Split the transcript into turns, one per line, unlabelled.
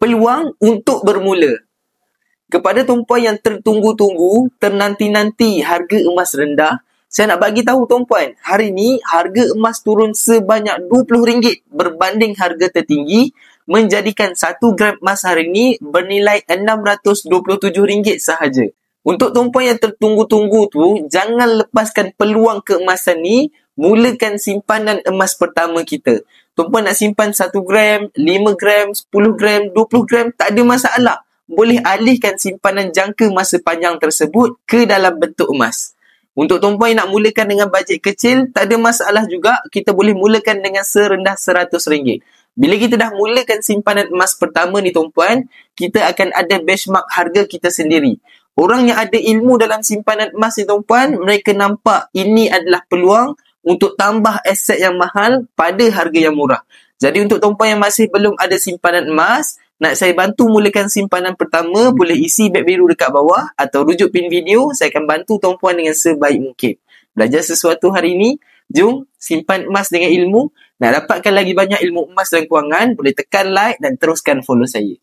peluang untuk bermula. Kepada tumpuan yang tertunggu-tunggu, ternanti-nanti harga emas rendah, saya nak bagi tahu tumpuan, hari ni harga emas turun sebanyak RM20 berbanding harga tertinggi, menjadikan 1 gram emas hari ni bernilai RM627 sahaja. Untuk tumpuan yang tertunggu-tunggu tu, jangan lepaskan peluang keemasan ni, mulakan simpanan emas pertama kita. Tumpuan nak simpan 1 gram, 5 gram, 10 gram, 20 gram, tak ada masalah. Boleh alihkan simpanan jangka masa panjang tersebut ke dalam bentuk emas. Untuk tumpuan yang nak mulakan dengan bajet kecil, tak ada masalah juga. Kita boleh mulakan dengan serendah RM100. Bila kita dah mulakan simpanan emas pertama ni tumpuan, kita akan ada benchmark harga kita sendiri. Orang yang ada ilmu dalam simpanan emas ni tumpuan, mereka nampak ini adalah peluang untuk tambah aset yang mahal pada harga yang murah. Jadi untuk tumpuan yang masih belum ada simpanan emas, nak saya bantu mulakan simpanan pertama, boleh isi beg biru dekat bawah atau rujuk pin video, saya akan bantu tumpuan dengan sebaik mungkin. Belajar sesuatu hari ini, jom simpan emas dengan ilmu. Nak dapatkan lagi banyak ilmu emas dan kewangan, boleh tekan like dan teruskan follow saya.